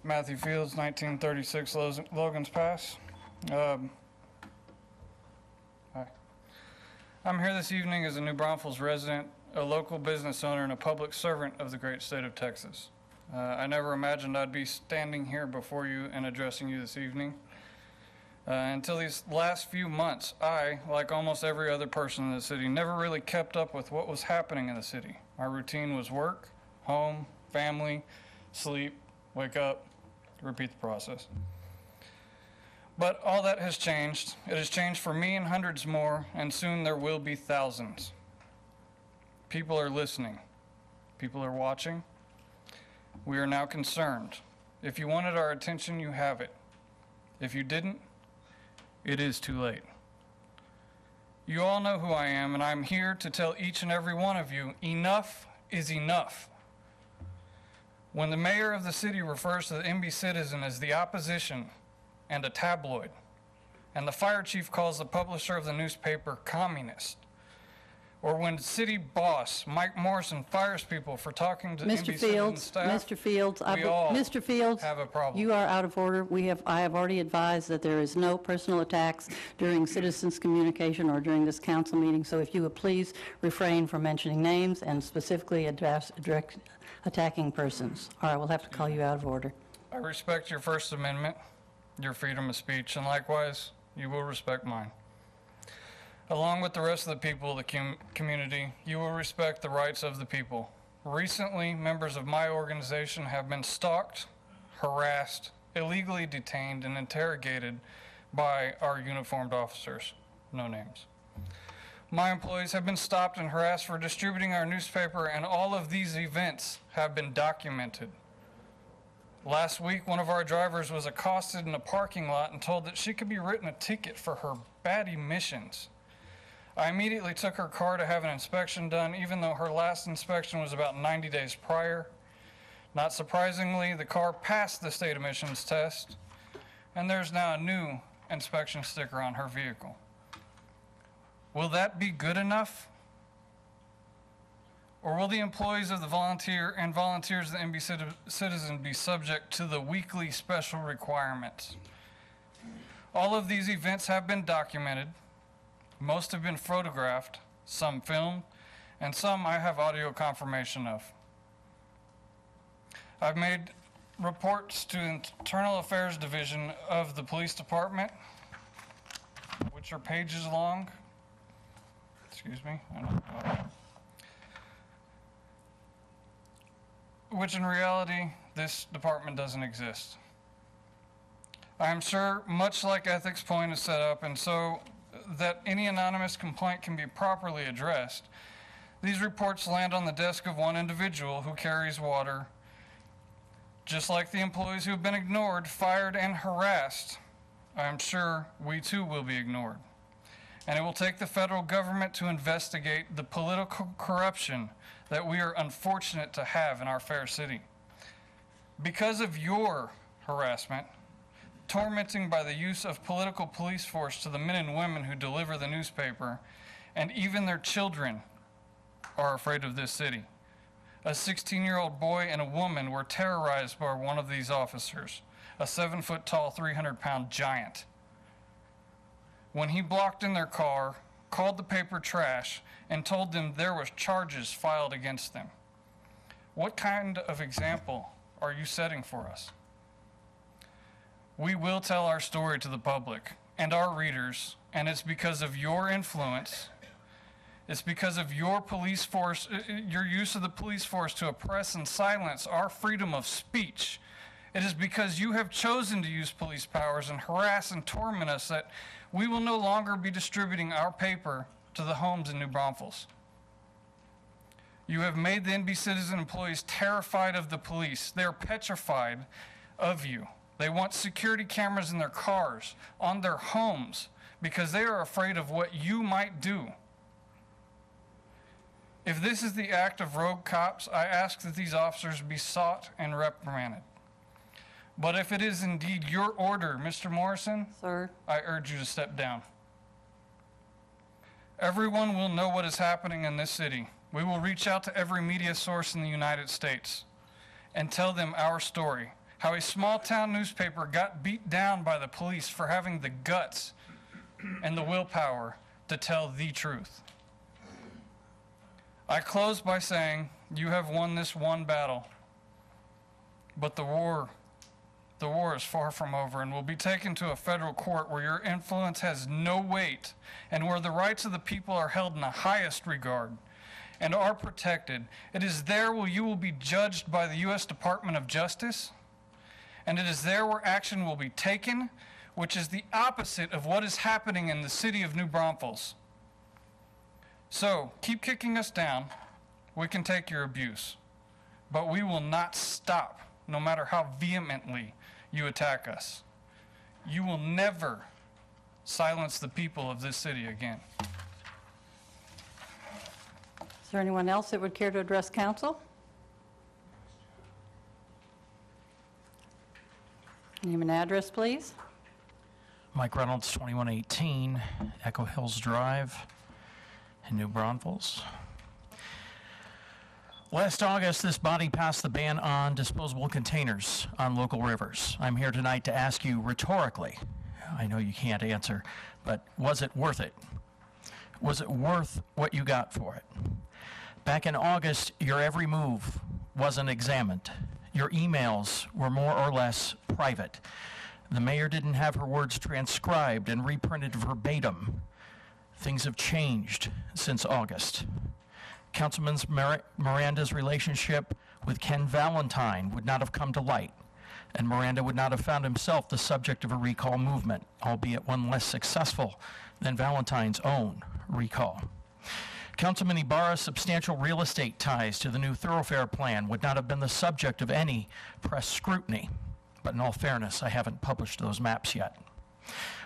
Matthew Fields, 1936 Logan's Pass. Hi. I'm here this evening as a New Braunfels resident, a local business owner, and a public servant of the great state of Texas. I never imagined I'd be standing here before you and addressing you this evening. Until these last few months, I, like almost every other person in the city, never really kept up with what was happening in the city. My routine was work, home, family, sleep, wake up, repeat the process. But all that has changed. It has changed for me and hundreds more, and soon there will be thousands. People are listening. People are watching. We are now concerned. If you wanted our attention, you have it. If you didn't, it is too late. You all know who I am, and I'm here to tell each and every one of you, enough is enough. When the mayor of the city refers to the NB Citizen as the opposition and a tabloid, and the fire chief calls the publisher of the newspaper communist, or when city boss Mike Morrison fires people for talking to NB Citizen staff, Mr. Fields, Mr. Fields, have a problem. You are out of order. I have already advised that there is no personal attacks during citizens' communication or during this council meeting. So if you would please refrain from mentioning names and specifically direct attacking persons. All right, we'll have to call you out of order. I respect your First Amendment, your freedom of speech, and likewise, you will respect mine. Along with the rest of the people of the community, you will respect the rights of the people. Recently, members of my organization have been stalked, harassed, illegally detained, and interrogated by our uniformed officers. No names. My employees have been stopped and harassed for distributing our newspaper, and all of these events have been documented. Last week, one of our drivers was accosted in a parking lot and told that she could be written a ticket for her bad emissions. I immediately took her car to have an inspection done, even though her last inspection was about 90 days prior. Not surprisingly, the car passed the state emissions test, and there's now a new inspection sticker on her vehicle. Will that be good enough? Or will the employees of the volunteers of the NB Citizen be subject to the weekly special requirements? All of these events have been documented. Most have been photographed, some filmed, and some I have audio confirmation of. I've made reports to the Internal Affairs Division of the Police Department, which are pages long. Excuse me. Which in reality, this department doesn't exist. I am sure, much like Ethics Point is set up, and so that any anonymous complaint can be properly addressed, these reports land on the desk of one individual who carries water. Just like the employees who have been ignored, fired, and harassed, I am sure we too will be ignored. And it will take the federal government to investigate the political corruption that we are unfortunate to have in our fair city. Because of your harassment, tormenting by the use of political police force to the men and women who deliver the newspaper, and even their children are afraid of this city. A 16-year-old boy and a woman were terrorized by one of these officers, a 7-foot-tall, 300-pound giant. When he blocked in their car, called the paper trash, and told them there was charges filed against them. What kind of example are you setting for us? We will tell our story to the public and our readers, and it's because of your influence. It's because of your police force, your use of the police force to oppress and silence our freedom of speech. It is because you have chosen to use police powers and harass and torment us that we will no longer be distributing our paper to the homes in New Braunfels. You have made the NB Citizen employees terrified of the police. They are petrified of you. They want security cameras in their cars, on their homes, because they are afraid of what you might do. If this is the act of rogue cops, I ask that these officers be sought and reprimanded. But if it is indeed your order, Mr. Morrison, Sir, I urge you to step down. Everyone will know what is happening in this city. We will reach out to every media source in the United States and tell them our story, how a small town newspaper got beat down by the police for having the guts and the willpower to tell the truth. I close by saying, you have won this one battle, but the war is far from over and will be taken to a federal court where your influence has no weight and where the rights of the people are held in the highest regard and are protected. It is there where you will be judged by the U.S. Department of Justice, and it is there where action will be taken, which is the opposite of what is happening in the city of New Braunfels. So, keep kicking us down. We can take your abuse, but we will not stop, no matter how vehemently you attack us. You will never silence the people of this city again. Is there anyone else that would care to address council? Name and address, please. Mike Reynolds, 2118 Echo Hills Drive in New Braunfels. Last August, this body passed the ban on disposable containers on local rivers. I'm here tonight to ask you rhetorically, I know you can't answer, but was it worth it? Was it worth what you got for it? Back in August, your every move wasn't examined. Your emails were more or less private. The mayor didn't have her words transcribed and reprinted verbatim. Things have changed since August. Councilman Miranda's relationship with Ken Valentine would not have come to light, and Miranda would not have found himself the subject of a recall movement, albeit one less successful than Valentine's own recall. Councilman Ibarra's substantial real estate ties to the new thoroughfare plan would not have been the subject of any press scrutiny, but in all fairness, I haven't published those maps yet.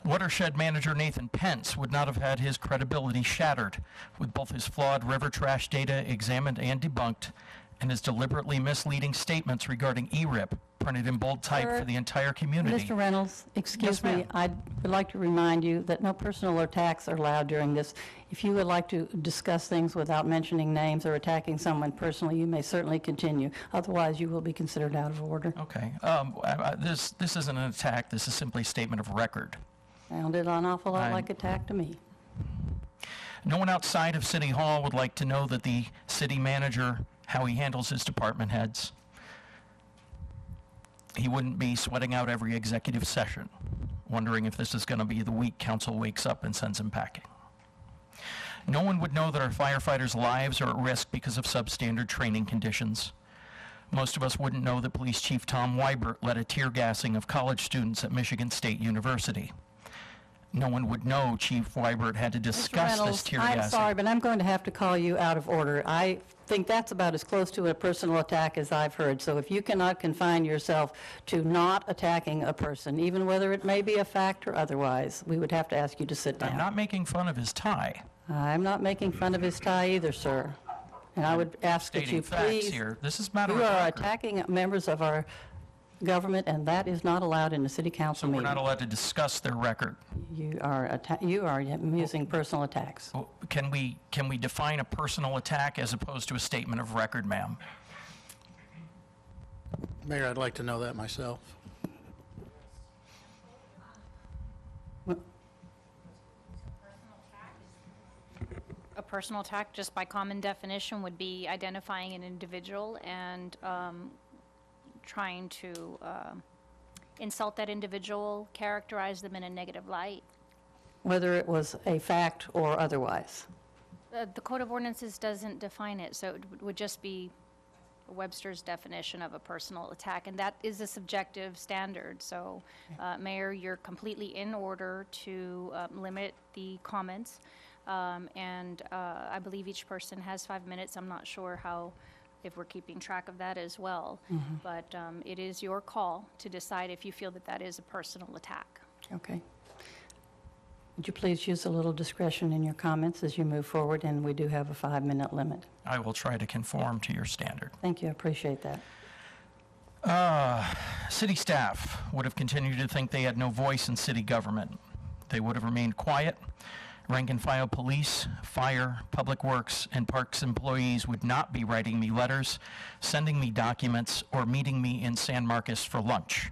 Watershed manager Nathan Pence would not have had his credibility shattered with both his flawed river trash data examined and debunked and his deliberately misleading statements regarding ERIP printed in bold type for the entire community. Mr. Reynolds, excuse Yes, me, I would like to remind you that no personal attacks are allowed during this. If you would like to discuss things without mentioning names or attacking someone personally, you may certainly continue. Otherwise, you will be considered out of order. Okay. This isn't an attack. This is simply a statement of record. Sounded an awful lot like attack to me. No one outside of City Hall would like to know that the city manager, how he handles his department heads. He wouldn't be sweating out every executive session, wondering if this is going to be the week council wakes up and sends him packing. No one would know that our firefighters' lives are at risk because of substandard training conditions. Most of us wouldn't know that Police Chief Tom Wibert led a tear gassing of college students at Michigan State University. No one would know Chief Wibert had to discuss this tear gassing. I'm sorry, but I'm going to have to call you out of order. I think that's about as close to a personal attack as I've heard. So if you cannot confine yourself to not attacking a person, even whether it may be a fact or otherwise, we would have to ask you to sit down. I'm not making fun of his tie. I'm not making fun of his tie either, sir. And I would ask that you Stating facts please. here. This is matter of You are record. attacking members of our government, and that is not allowed in the city council So we're meeting. not allowed to discuss their record. You are using personal attacks. Well, can we define a personal attack as opposed to a statement of record, ma'am? Mayor, I'd like to know that myself. A personal attack, just by common definition, would be identifying an individual and trying to insult that individual, characterize them in a negative light. Whether it was a fact or otherwise. The Code of Ordinances doesn't define it, so it would just be Webster's definition of a personal attack, and that is a subjective standard. So, Mayor, you're completely in order to limit the comments, and I believe each person has 5 minutes. I'm not sure if we're keeping track of that as well, but it is your call to decide if you feel that that is a personal attack. Okay. Would you please use a little discretion in your comments as you move forward, and we do have a 5-minute limit. I will try to conform to your standard. Thank you, I appreciate that. City staff would have continued to think they had no voice in city government. They would have remained quiet, rank and file police, fire, public works, and parks employees would not be writing me letters, sending me documents, or meeting me in San Marcos for lunch.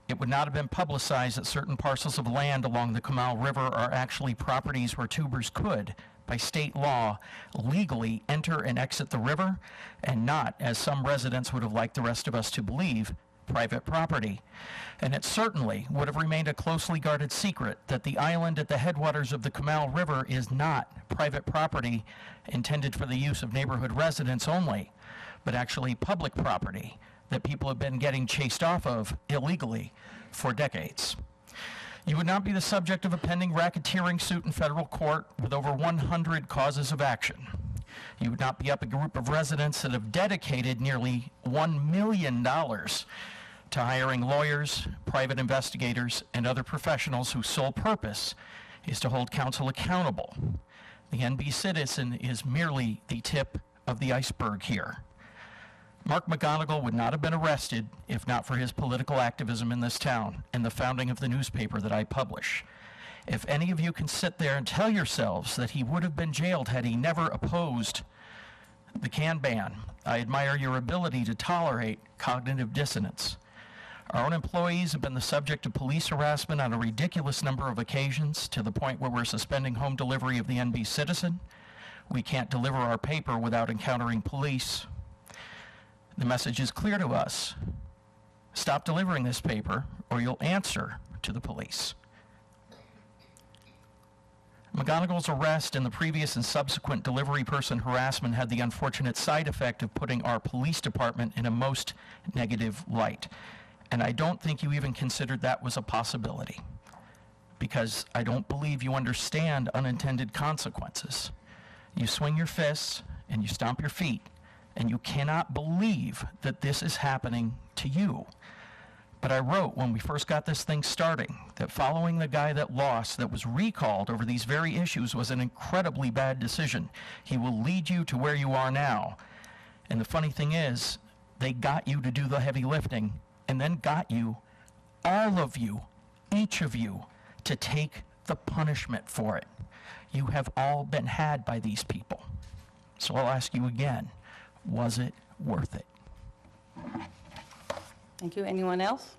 It would not have been publicized that certain parcels of land along the Comal River are actually properties where tubers could, by state law, legally enter and exit the river, and not, as some residents would have liked the rest of us to believe, private property. And it certainly would have remained a closely guarded secret that the island at the headwaters of the Comal River is not private property intended for the use of neighborhood residents only, but actually public property that people have been getting chased off of illegally for decades. You would not be the subject of a pending racketeering suit in federal court with over 100 causes of action. You would not be up a group of residents that have dedicated nearly $1 million to hiring lawyers, private investigators, and other professionals whose sole purpose is to hold counsel accountable. The NB Citizen is merely the tip of the iceberg here. Mark McGonigal would not have been arrested if not for his political activism in this town and the founding of the newspaper that I publish. If any of you can sit there and tell yourselves that he would have been jailed had he never opposed the can ban, I admire your ability to tolerate cognitive dissonance. Our own employees have been the subject of police harassment on a ridiculous number of occasions, to the point where we're suspending home delivery of the NB Citizen. We can't deliver our paper without encountering police. The message is clear to us. Stop delivering this paper, or you'll answer to the police. McGonigal's arrest and the previous and subsequent delivery person harassment had the unfortunate side effect of putting our police department in a most negative light. And I don't think you even considered that was a possibility, because I don't believe you understand unintended consequences. You swing your fists and you stomp your feet, and you cannot believe that this is happening to you. But I wrote when we first got this thing starting that following the guy that lost, that was recalled over these very issues, was an incredibly bad decision. He will lead you to where you are now. And the funny thing is, they got you to do the heavy lifting and then got you, all of you, each of you, to take the punishment for it. You have all been had by these people. So I'll ask you again, was it worth it? Thank you. Anyone else?